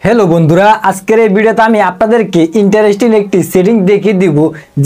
Hello बंधुरा आजकेर এই ভিডিওতে আমি আপনাদেরকে ইন্টারেস্টিং একটি সেটিং দেখিয়ে দিব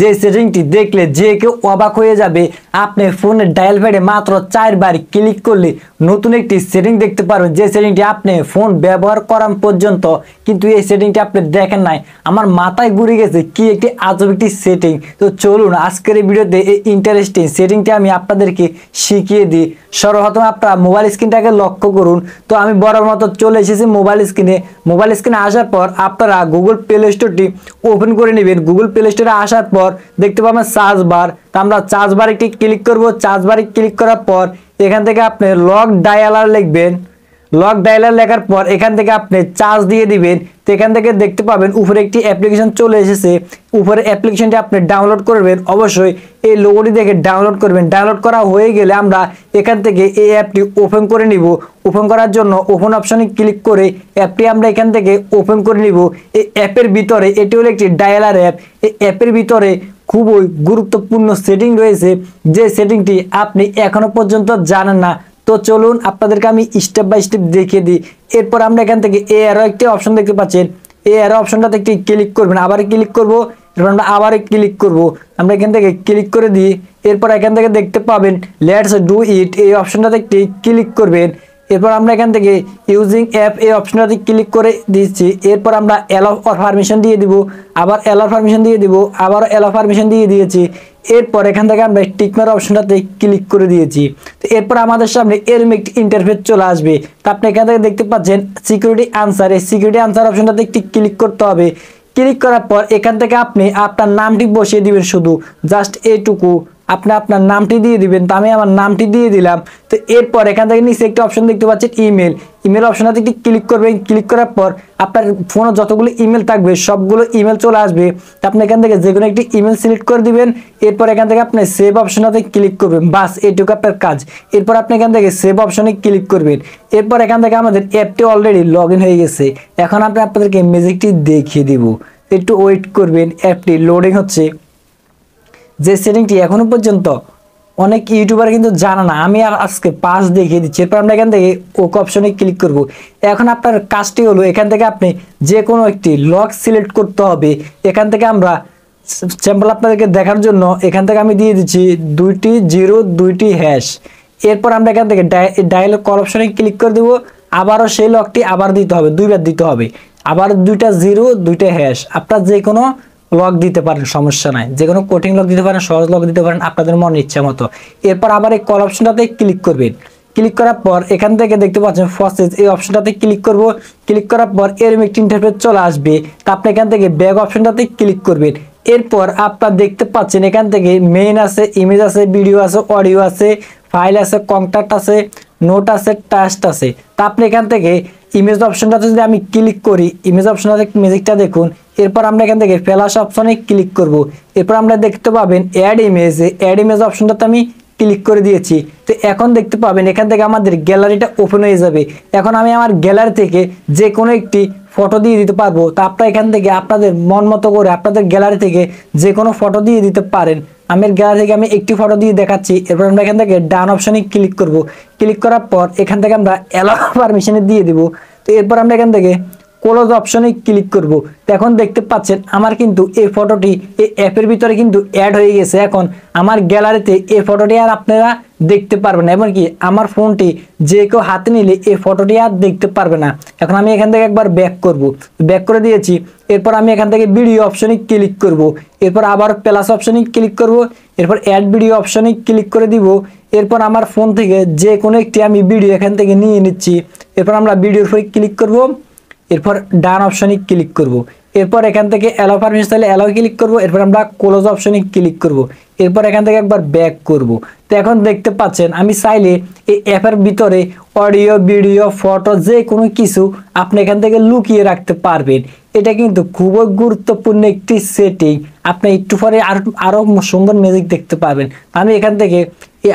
যে সেটিংটি দেখলে যে কেউ অবাক হয়ে যাবে। আপনি ফোনের ডায়াল প্যাডে মাত্র 4 বার ক্লিক করলে নতুন একটি সেটিং দেখতে পারবেন যে সেটিংটি আপনি ফোন ব্যবহার করার পর্যন্ত কিন্তু এই সেটিংটি আপনি দেখেন নাই। আমার মাথায় ঘুরে গেছে কি একটি আজব একটি সেটিং। তো চলুন আজকের এই ভিডিওতে এই ইন্টারেস্টিং সেটিংটি আমি আপনাদেরকে শিখিয়ে দিই। সর্বপ্রথম আপনারা মোবাইল স্ক্রিনটাকে লক্ষ্য করুন। তো আমি বরাবর মতো চলে এসেছি মোবাইল স্ক্রিনে। মোবাইল স্ক্রিনে আসার পর আপনারা গুগল প্লে স্টোরটি ওপেন করে নেবেন। গুগল প্লে স্টোরে আসার পর দেখতে পাবেন সার্চ বার। তো আমরা সার্চ বারে একটি ক্লিক করব। সার্চ বারে ক্লিক করার পর এখান থেকে আপনি লক ডায়ালার লিখবেন। লক ডায়ালার লেখার পর এখান থেকে আপনি চার্জ দিয়ে দিবেন। তো এখান থেকে দেখতে পাবেন উপরে একটি অ্যাপ্লিকেশন চলে এসেছে। উপরে অ্যাপ্লিকেশনটি আপনি ডাউনলোড করবেন। অবশ্যই এই লোগোটি দেখে ডাউনলোড করবেন। ডাউনলোড করা হয়ে গেলে আমরা এখান থেকে এই অ্যাপটি ওপেন করে নিব। ওপেন করার জন্য ওপেন অপশনে ক্লিক করে অ্যাপটি আমরা এখান থেকে ওপেন করে নিব। এই অ্যাপের ভিতরে এটি হলো একটি ডায়ালার অ্যাপ। এই অ্যাপের ভিতরে খুবই গুরুত্বপূর্ণ সেটিং রয়েছে যে সেটিংটি আপনি এখনো পর্যন্ত জানেন না। তো চলুন আপনাদেরকে আমি স্টেপ বাই স্টেপ দেখিয়ে দিই। এরপর আমরা এখান থেকে এরও একটি অপশন দেখতে পাচ্ছেন। এই এরো অপশনটাতে একটি ক্লিক করবেন। আবার ক্লিক করব। এরপর আমরা আবার ক্লিক করব। আমরা এখান থেকে ক্লিক করে দিই। এরপর এখান থেকে দেখতে পাবেন লেটস ডু ইট এই অপশনটাতে একটি ক্লিক করবেন। এরপর আমরা এখান থেকে ইউজিং অ্যাপ এই অপশনটাতে ক্লিক করে দিচ্ছি। এরপর আমরা অ্যালাউ অর পারমিশন দিয়ে দিব। আবার অ্যালাউ পারমিশন দিয়ে দিব। আবার অ্যালাউ পারমিশন দিয়ে দিয়েছি। এরপর এখান থেকে আমরা টিকমার অপশনটাতে ক্লিক করে দিয়েছি। তো এরপর আমাদের সামনে এরকম একটি ইন্টারফেস চলে আসবে। তো আপনি এখান থেকে দেখতে পাচ্ছেন সিকিউরিটি আনসার। এই সিকিউরিটি আনসার অপশনটাতে একটি ক্লিক করতে হবে। ক্লিক করার পর এখান থেকে আপনি আপনার নামটি বসিয়ে দিবেন। শুধু জাস্ট এইটুকু আপনি আপনার নামটি দিয়ে দিবেন। তো আমি আমার নামটি দিয়ে দিলাম। তো এরপর এখান থেকে নিচে একটা অপশন দেখতে পাচ্ছেন ইমেল। ইমেল অপশনটাতে একটি ক্লিক করবেন। ক্লিক করার পর আপনার ফোনে যতগুলো ইমেল থাকবে সবগুলো ইমেল চলে আসবে। তো আপনি এখান থেকে যে কোনো একটি ইমেল সিলেক্ট করে দিবেন। এরপর এখান থেকে আপনি সেভ অপশনটাতে ক্লিক করবেন। বাস এটুকু আপনার কাজ। এরপর আপনি এখান থেকে সেভ অপশনে ক্লিক করবেন। এরপর এখান থেকে আমাদের অ্যাপটি অলরেডি লগ ইন হয়ে গেছে। এখন আপনি আপনাদেরকে ম্যাজিকটি দেখিয়ে দিব। একটু ওয়েট করবেন। অ্যাপটি লোডিং হচ্ছে। যে সেটিংটি এখনো পর্যন্ত অনেক ইউটিউবার কিন্তু জানা না, আমি আজকে পাস দেখিয়ে দিচ্ছি। এরপর আমরা এখান থেকে ওকে অপশনে ক্লিক করব। এখন আপনার কাজটি হলো এখান থেকে আপনি যে কোনো একটি লক সিলেক্ট করতে হবে। এখান থেকে আমরা স্যাম্পল আপনাদেরকে দেখার জন্য এখান থেকে আমি দিয়ে দিচ্ছি 2টি 0 2টি হ্যাশ। এরপর আমরা এখান থেকে ডায়াল কল অপশনে ক্লিক করে দেব। আবারও সেই লকটি আবার দিতে হবে, 2বার দিতে হবে। আবার 2টা 0 2টা হ্যাশ। আপনার যে কোনো লক দিতে পারেন, সমস্যা নাই। যে কোনো কঠিন লক দিতে পারেন, সহজ লক দিতে পারেন, আপনাদের মনের ইচ্ছা মতো। এরপর আবার এই কল অপশনটাতে ক্লিক করবেন। ক্লিক করার পর এখান থেকে দেখতে পাচ্ছেন প্রসেস এই অপশনটাতে ক্লিক করব। ক্লিক করার পর এরকম একটি ইন্টারফেস চলে আসবে। তা আপনি এখান থেকে ব্যাক অপশনটাতে ক্লিক করবেন। এরপর আপনারা দেখতে পাচ্ছেন এখান থেকে মেইন আছে, ইমেজ আছে, ভিডিও আছে, অডিও আছে, ফাইল আছে, কন্ট্যাক্ট আছে, নোট আছে, টাস্ক আছে। তা আপনি এখান থেকে ইমেজ অপশনটাতে যদি আমি ক্লিক করি, ইমেজ অপশনটাতে ম্যাজিকটা দেখুন। এরপর আমরা এখান থেকে ফ্ল্যাশ অপশনে ক্লিক করব। এরপর আমরা দেখতে পাবেন অ্যাড ইমেজ। অ্যাড ইমেজ অপশনটাতে আমি ক্লিক করে দিয়েছি। তো এখন দেখতে পাবেন এখান থেকে আমাদের গ্যালারিটা ওপেন হয়ে যাবে। এখন আমি আমার গ্যালারি থেকে যে কোনো একটি ফটো দিয়ে দিতে পারবো। তো আপনারা এখান থেকে আপনাদের মন মতো করে আপনাদের গ্যালারি থেকে যে কোনো ফটো দিয়ে দিতে পারেন। আমার গ্যালারি থেকে আমি একটি ফটো দিয়ে দেখাচ্ছি। এরপর আমরা এখান থেকে ডান অপশনে ক্লিক করব। ক্লিক করার পর এখান থেকে আমরা অ্যালাউ পারমিশনে দিয়ে দিব। তো এরপর আমরা এখান থেকে ক্লোজ অপশনে ক্লিক করব। তো এখন দেখতে পাচ্ছেন আমার কিন্তু এই ফটোটি এই অ্যাপের ভিতরে কিন্তু অ্যাড হয়ে গেছে। এখন আমার গ্যালারিতে এই ফটোটি আর আপনারা দেখতে পারবেন না, এমনকি আমার ফোনটি যে কেউ হাতে নিলে এই ফটোটি আর দেখতে পারবে না। এখন আমি এখান থেকে একবার ব্যাক করব। ব্যাক করে দিয়েছি। এরপর আমি এখান থেকে ভিডিও অপশনে ক্লিক করব। এরপর আবার প্লাস অপশনে ক্লিক করব। এরপর অ্যাড ভিডিও অপশনে ক্লিক করে দিব। এরপর আমার ফোন থেকে যে কোনো একটি আমি ভিডিও এখান থেকে নিয়ে নিচ্ছি। এরপর আমরা ভিডিওর উপরে ক্লিক করব। এরপর ডান অপশনে ক্লিক করব। এরপর এখান থেকে অ্যালাউ পারমিশন তাহলে অ্যালাউ ক্লিক করব। এরপর আমরা ক্লোজ অপশনে ক্লিক করব। এরপর এখান থেকে একবার ব্যাক করব। তো এখন দেখতে পাচ্ছেন আমি চাইলে এই অ্যাপের ভিতরে অডিও, ভিডিও, ফটো যে কোনো কিছু আপনি এখান থেকে লুকিয়ে রাখতে পারবেন। এটা কিন্তু খুবই গুরুত্বপূর্ণ একটি সেটিং। আপনি একটু পরে আরো সুন্দর ম্যাজিক দেখতে পাবেন। আমি এখান থেকে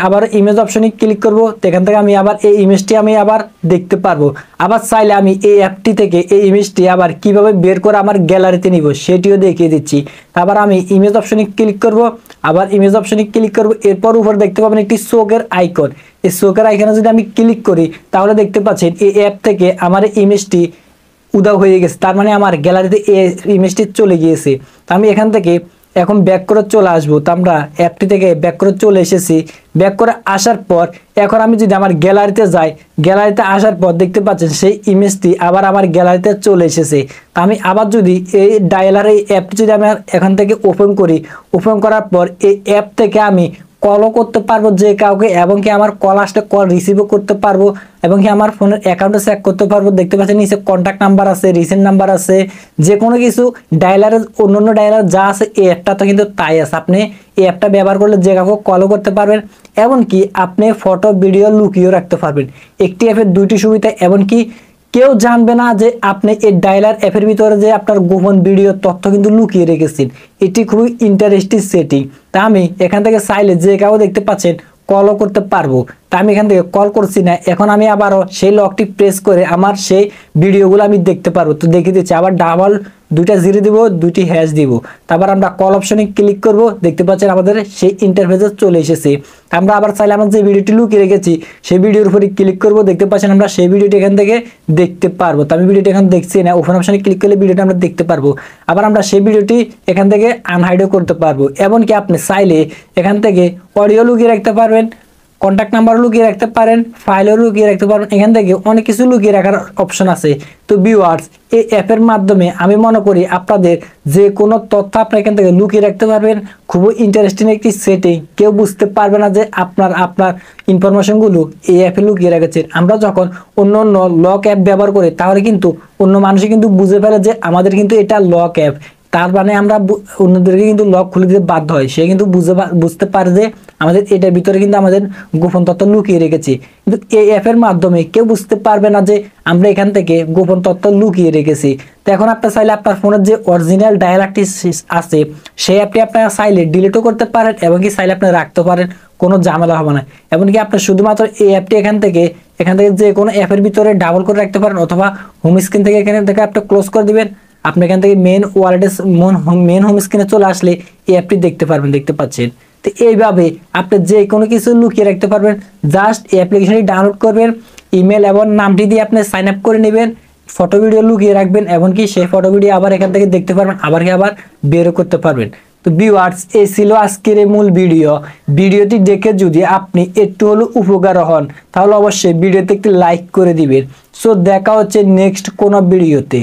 আবার ইমেজ অপশনে ক্লিক করব। তো এখান থেকে আমি আবার এই ইমেজটি আমি আবার দেখতে পারবো। আবার চাইলে আমি এই অ্যাপটি থেকে এই ইমেজটি আবার কিভাবে বের করে আমার গ্যালারিতে নিব সেটিও দেখিয়ে দিচ্ছি। আবার আমি ইমেজ অপশনে ক্লিক করব। আবার ইমেজ অপশনে ক্লিক করব। এরপর উপর দেখতে পাবেন একটি চোখের আইকন। এই চোখের আইকনে যদি আমি ক্লিক করি তাহলে দেখতে পাচ্ছেন এই অ্যাপ থেকে আমার ইমেজটি উধাও হয়ে গেছে, তার মানে আমার গ্যালারিতে এই ইমেজটি চলে গিয়েছে। তো আমি এখান থেকে এখন ব্যাক করে চলে আসবো। তো আমরা অ্যাপটি থেকে ব্যাক করে চলে এসেছি। ব্যাক করে আসার পর এখন আমি যদি আমার গ্যালারিতে যাই, গ্যালারিতে আসার পর দেখতে পাচ্ছেন সেই ইমেজটি আবার আমার গ্যালারিতে চলে এসেছে। তো আমি আবার যদি এই ডায়ালার এই অ্যাপটি যদি আমি এখান থেকে ওপেন করি, ওপেন করার পর এই অ্যাপ থেকে আমি কলও করতে পারবো যে কাউকে, এবং কি আমার কল আসলে কল রিসিভও করতে পারবো, এবং কি আমার ফোনের অ্যাকাউন্টে চেক করতে পারবো। দেখতে পাচ্ছেন নিচে কন্ট্যাক্ট নাম্বার আছে, রিসেন্ট নাম্বার আছে, যে কোনো কিছু ডায়ালারের অন্যান্য ডায়ালার যা আছে এই অ্যাপটা তো কিন্তু তাই আছে। আপনি এই অ্যাপটা ব্যবহার করলে যে কাউকে কলও করতে পারবেন, এমনকি আপনি ফটো ভিডিও লুকিয়েও রাখতে পারবেন। একটি অ্যাপের দুইটি সুবিধা, এমনকি কেউ জানবে না যে আপনি এই ডায়ালার অ্যাপের ভিতরে যে আপনার গোপন ভিডিও তথ্য কিন্তু লুকিয়ে রেখেছেন। এটি খুবই ইন্টারেস্টিং সেটিং। তা আমি এখান থেকে চাইলে যে কাউ দেখতে পাচ্ছেন কলও করতে পারবো। তা আমি এখান থেকে কল করছি না, এখন আমি আবারও সেই লকটি প্রেস করে আমার সেই ভিডিওগুলো আমি দেখতে পারবো। তো দেখে দিচ্ছি, আবার ডাবল দুইটা জিরো দিব, দুইটি হ্যাশ দিব, তারপর আমরা কল অপশনে ক্লিক করব। দেখতে পাচ্ছেন আমাদের সেই ইন্টারফেসে চলে এসেছে। আমরা আবার চাইলে আমরা যে ভিডিওটি লুকিয়ে রেখেছি সেই ভিডিওর উপরে ক্লিক করব। দেখতে পাচ্ছেন আমরা সেই ভিডিওটি এখান থেকে দেখতে পারবো। তো আমি ভিডিওটি এখন দেখছি না, ওপেন অপশনে ক্লিক করলে ভিডিওটা আমরা দেখতে পারবো। আবার আমরা সেই ভিডিওটি এখান থেকে আনহাইডও করতে পারবো। এমনকি আপনি চাইলে এখান থেকে অডিও লুকিয়ে রাখতে পারবেন, কন্ট্যাক্ট নাম্বার লুকিয়ে রাখতে পারেন, ফাইলও লুকিয়ে রাখতে পারেন। এখান থেকে অনেক কিছু লুকিয়ে রাখার অপশন আছে। তো ভিউয়ার্স, এই অ্যাপের মাধ্যমে আমি মনে করি আপনাদের যে কোনো তথ্য আপনি এখান থেকে লুকিয়ে রাখতে পারবেন। খুবই ইন্টারেস্টিং একটি সেটিং, কেউ বুঝতে পারবে না যে আপনার ইনফরমেশনগুলো এই অ্যাপে লুকিয়ে রেখেছেন। আমরা যখন অন্য অন্য লক অ্যাপ ব্যবহার করি তাহলে কিন্তু অন্য মানুষই কিন্তু বুঝে ফেলে যে আমাদের কিন্তু এটা লক অ্যাপ, তার মানে আমরা অন্যদেরকে কিন্তু লক খুলে দিতে বাধ্য হয়। সে কিন্তু বুঝতে পারে যে আমাদের এটার ভিতরে কিন্তু আমাদের গোপন তথ্য লুকিয়ে রেখেছি। কিন্তু এই অ্যাপের মাধ্যমে কেউ বুঝতে পারবে না যে আমরা এখান থেকে গোপন তথ্য লুকিয়ে রেখেছি। তো এখন আপনার চাইলে আপনার ফোনের যে অরিজিনাল ডায়ালারটি আছে সেই অ্যাপটি আপনারা চাইলে ডিলিটও করতে পারেন, এবং কি চাইলে আপনি রাখতে পারেন, কোনো ঝামেলা হবে না। এমনকি আপনি শুধুমাত্র এই অ্যাপটি এখান থেকে যে কোনো অ্যাপের ভিতরে ডাবল করে রাখতে পারেন, অথবা হোম স্ক্রিন থেকে এখানে থেকে আপনি ক্লোজ করে দিবেন। আপনি এখান থেকে মেন ওয়ালেটে মেন হোম স্ক্রিনে চলে আসলে এই অ্যাপটি দেখতে পারবেন। দেখতে পাচ্ছেন। তো এইভাবে আপনি যে কোনো কিছু লুকিয়ে রাখতে পারবেন। জাস্ট এই অ্যাপ্লিকেশনটি ডাউনলোড করবেন, ইমেল এবং নামটি দিয়ে আপনি সাইন আপ করে নেবেন, ফটো ভিডিও লুকিয়ে রাখবেন, এমনকি সেই ফটো ভিডিও আবার এখান থেকে দেখতে পারবেন, আবার বেরও করতে পারবেন। তো ভিউয়ার্স, এই ছিল আজকের এই মূল ভিডিওটি দেখে যদি আপনি একটু হলেও উপকার হন তাহলে অবশ্যই ভিডিওতে একটি লাইক করে দিবেন। সো দেখা হচ্ছে নেক্সট কোনো ভিডিওতে।